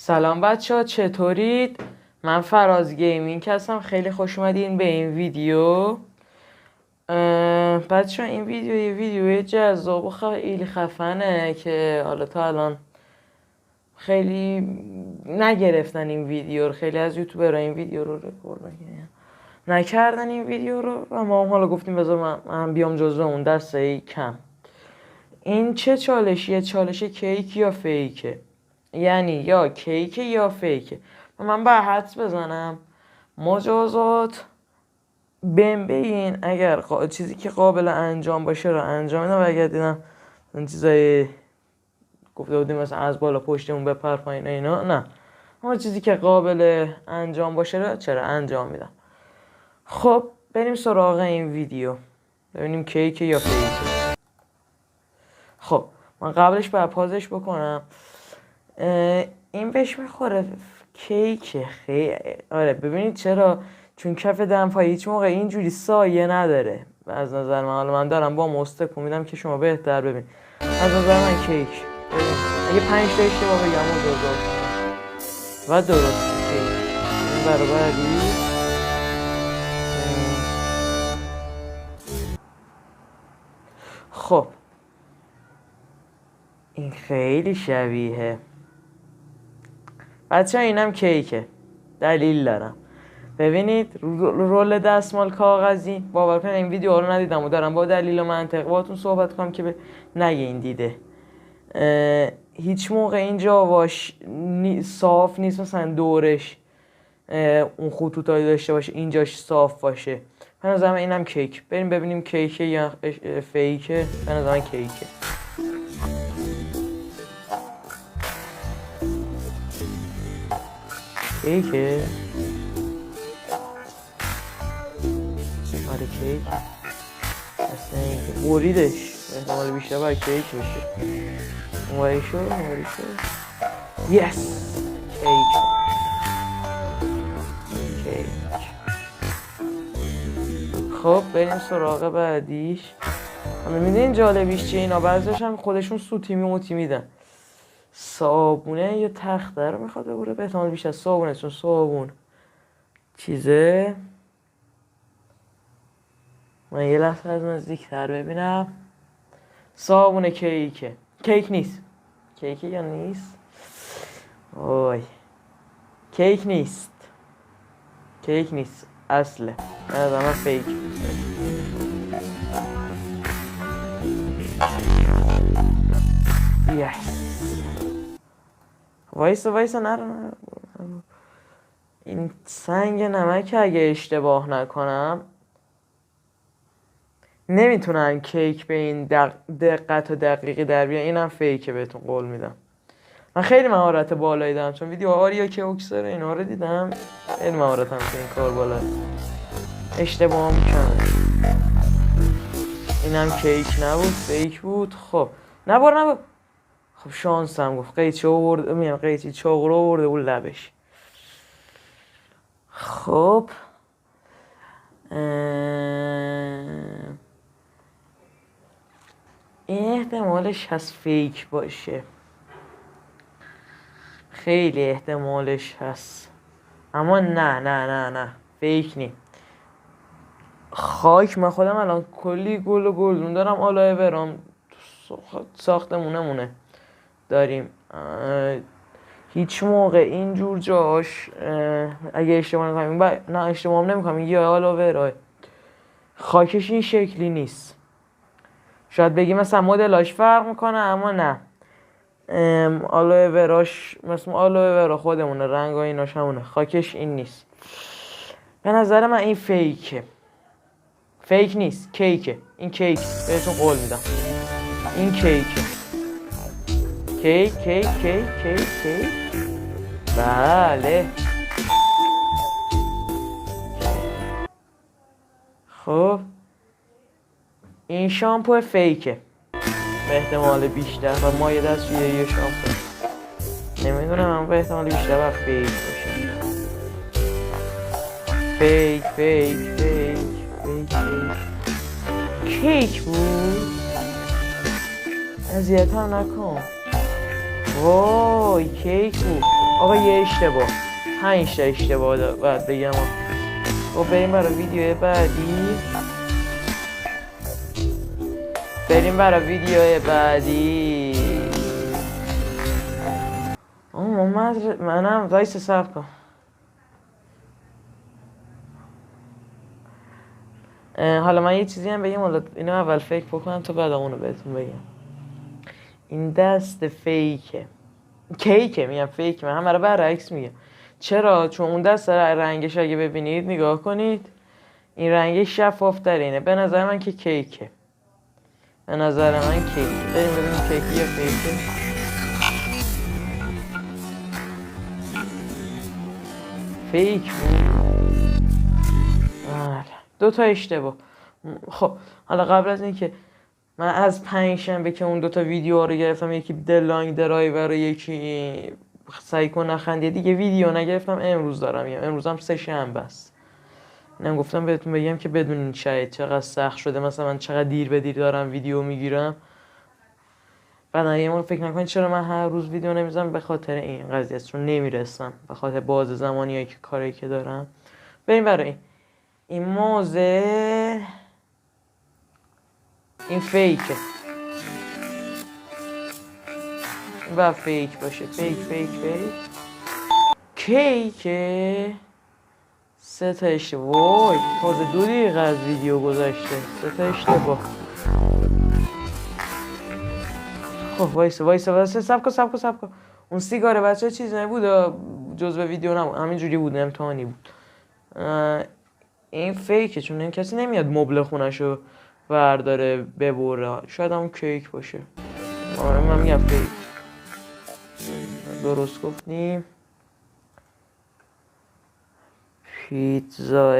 سلام بچه ها، چطورید؟ من فراز گیمینگ هستم. خیلی خوش اومدین به این ویدیو. بچه ها این ویدیو یه ویدیو جذاب و خیلی خفنه که حالا تا الان خیلی نگرفتن این ویدیو رو. خیلی از یوتیوبرها این ویدیو رو رکورد نکردن این ویدیو رو و ما هم حالا گفتیم بذار من بیام جزو اون دسته کم. این چه چالشیه؟ چالش کیک یا فیکه؟ یعنی یا کیکه یا فیکه. من باید حدس بزنم مجازات بهم بگین اگر چیزی که قابل انجام باشه رو انجام میدم و اگر دیدم اون چیزای گفته بودیم مثلا از بالا پشتمون بپر پایین اینا نه، اما چیزی که قابل انجام باشه رو چرا انجام میدم. خب بریم سراغ این ویدیو ببینیم کیکه یا فیکه. خب من قبلش باید پازش بکنم. این بهش میخوره کیکه. خیلی آره ببینید چرا؟ چون کف دمپایی هیچ موقع اینجوری سایه نداره از نظر من. حالا من دارم با مستقیم میدم که شما بهتر ببین. از نظر من کیک اگه 5 تا اشتباه بگم و درست کیک. این برابری خب این خیلی شبیه بچه ها. اینم کیکه. دلیل دارم. ببینید رول دستمال کاغذی. باور کنید این ویدیو رو ندیدم و دارم با دلیل و منطق باهاتون صحبت کنم که نگین دیده. هیچ موقع اینجا واش صاف نیست، مثلا دورش اون خطوطایی داشته باشه اینجاش صاف باشه. به نظر من اینم کیک. بریم ببینیم کیکه یا فیکه. به نظر من کیکه. کیکه. آره کیک. اصلا اینکه بریدش احتمال بیشتر باید کیک بشه. اونوری شد یس کیک. خب بریم سراغ بعدیش. حالا میدونین جالبیش چیه؟ اینا بعضیش هم خودشون سوتیمی موتی میدن. صابونه یا تخته رو میخواد ببره. به احتمال بیشتر صابونه، چون صابون چیزه. من یه لحظه از نزدیکتر ببینم. صابونه کیکه. کیک نیست. کیکه یا نیست؟ اوی کیک نیست. کیک نیست اصله. از من فیک. یس. وایسا نرو. این سنگ نمک اگه اشتباه نکنم نمیتونن کیک به این دقت و دقیقی در بیان. اینم فیکه بهتون قول میدم. من خیلی مهارت بالایی دارم چون ویدیو آریا که اکسر اینا رو دیدم. خیلی مهارتم تو این کار بالا. اشتباه میکنم. اینم کیک نبود، فیک بود. خب نبار خب شانسم گفت قیچی آورده. میگم قیچی چاقو رو آورده بود لبش. خب این احتمالش هست فیک باشه. خیلی احتمالش هست. اما نه فیک نی. خاک من خودم الان کلی گل و گلدون دارم. آلایه برام ساختمونه داریم. هیچ موقع اینجور جاش اگه اشتباه نکنم نه اشتباه نمیکنم یه آلوورای خاکش این شکلی نیست. شاید بگی مثلا مدلاش فرق میکنه اما نه. آلوه وراش مثلا آلوه ورا خودمونه، رنگ ها ایناش همونه. خاکش این نیست. به نظر من این فیکه. فیک نیست، کیکه. این کیک بهتون قول میدم. این کیکه. کیک. بله. خب این شامپو فیکه به احتمال بیشتر و ما یه دست یه شامپو نمیدونم اما به احتمال بیشتر و فیک باشه. فیک کیک بود. اذیت هم نکن. وای کیک بود. آقا یه اشتباه 5 تا اشتباه باید بگم. خب بریم برای ویدیو بعدی. منم وایس صرف کن. حالا من یه چیزی هم بگم، حالا اینو اول فیک بکنم تا بعد اونو بهتون بگم. این دست فیکه، کیکه، میگم فیک، من همه رو برعکس میگم. چرا؟ چون اون دست رنگش اگه ببینید نگاه کنید این رنگش شفاف ترینه. به نظر من که کیکه، به نظر من کیکه. بریم ببینیم کیکی یا فیکه. فیک بود. دو تا اشتباه. خب حالا قبل از اینکه من از 5 شنبه که اون 2 تا ویدیو رو گرفتم، یکی دلانگ درایور و یکی سعی کن نخندی، دیگه ویدیو نگرفتم. امروز دارم میگم، امروز هم 3 شنبه است. اینم گفتم بهتون بگم که بدونین شاید چقدر سخت شده، مثلا من چقدر دیر به دیر دارم ویدیو میگیرم. بعد یه موقع فکر نکنید چرا من هر روز ویدیو نمیذارم، به خاطر این قضیه است، چون نمیرسم، به خاطر باز زمانیایی که کاری که دارم. بریم برای این موزه. این فیکه و فیک باشه. فیک کیکه. 3 تا اشتباه. وای تازه 2 دقیقه از ویدیو گذشته. 3 تا اشتباه. خب وایسا سب کن. اون سیگار بچه چیز نبود، جزء ویدیو نبود، همینجوری بود، امتحانی بود. این فیکه، چون این کسی نمیاد مبل خونشو برداره ببره. شاید هم کیک باشه. من میگم فیک. درست گفتیم. پیتزا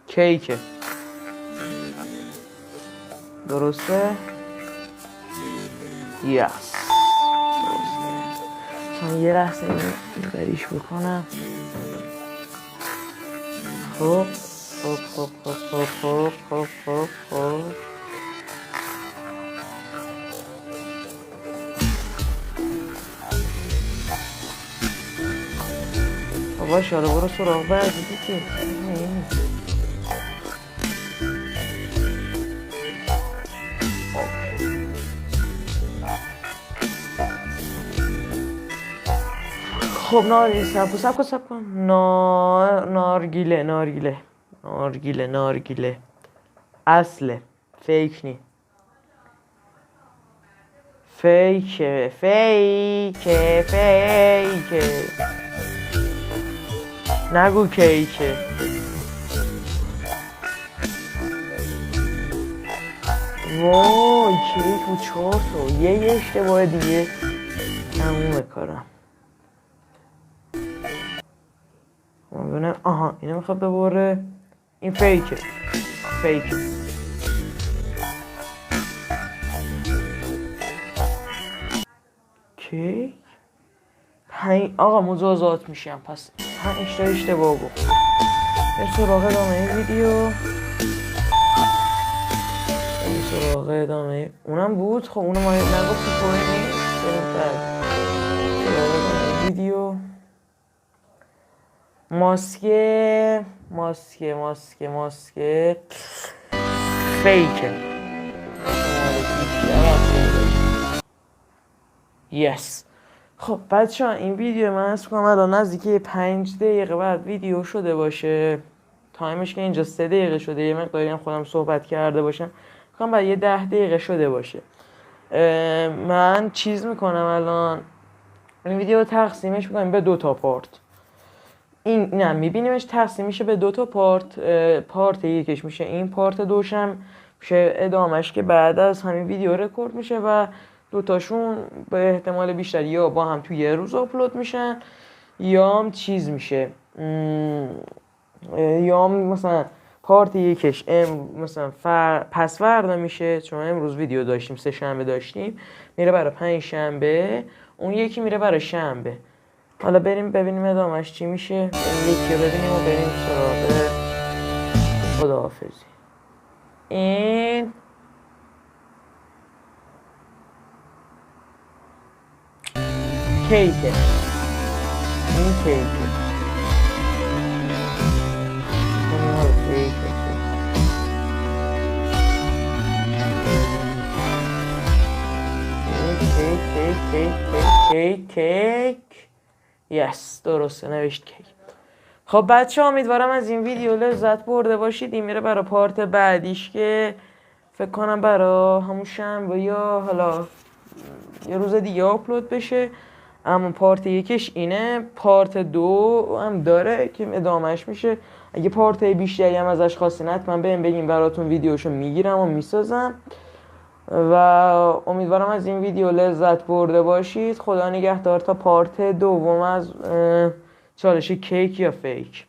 کیکه. درسته؟ یس درسته. یه لحظه این بریش بکنم. خب باشه، حالا برو سراغ بعدی دیگه. خب سب کن. نارگیله اصله، فیک نی. فیکه نگو کیکه. وای کیک بود. 4 تا. یه اشتباه دیگه تموم کارم. ببینم. آها اینو میخواد ببره. این فیکه. کیک. آقا مجازات میشم پس. 5 تا اشتباه گفت. به سراغ ادامه اونم بود. خب اونم ما نگفتی توی نیست. ویدیو. ماسکه فیکه. یس. خب بچه‌ها این ویدیو من حس می‌کنم الان نزدیک 5 دقیقه بعد ویدیو شده باشه. تایمش که اینجا 3 دقیقه شده، یه مقداری هم خودم صحبت کرده باشم، می‌خوام بعد یه 10 دقیقه شده باشه. من چیز میکنم الان این ویدیو رو تقسیمش میکنم به 2 تا پارت. اینم میبینیمش تقسیم میشه به 2 تا پارت. پارت یکش میشه این، پارت دوشم میشه ادامش که بعد از همین ویدیو رکورد میشه و 2 تاشون به احتمال بیشتر یا با هم توی یه روز آپلود میشن یا هم چیز میشه، یا هم مثلا پارت یکش مثلا پس فردا میشه، چون امروز ویدیو داشتیم 3 شنبه داشتیم، میره برای 5 شنبه، اون یکی میره برای شنبه. حالا بریم ببینیم ادامهش چی میشه. یکی رو ببینیم و بریم سراغ خداحافظی. این کیکه، این کیکه. کیک یس، درسته نوشت کیک. خب بچه امیدوارم از این ویدیو لذت برده باشید. این میره برای پارت بعدیش که فکر کنم برای همون شنبه یا حالا یه روز دیگه آپلود بشه. اما پارت یکش اینه. پارت 2 هم داره که ادامهش میشه. اگه پارت بیشتری هم ازش خواستین حتما بهم بگین، براتون ویدیوشو میگیرم و میسازم. و امیدوارم از این ویدیو لذت برده باشید. خدا نگهدار تا پارت دوم از چالش کیک یا فیک.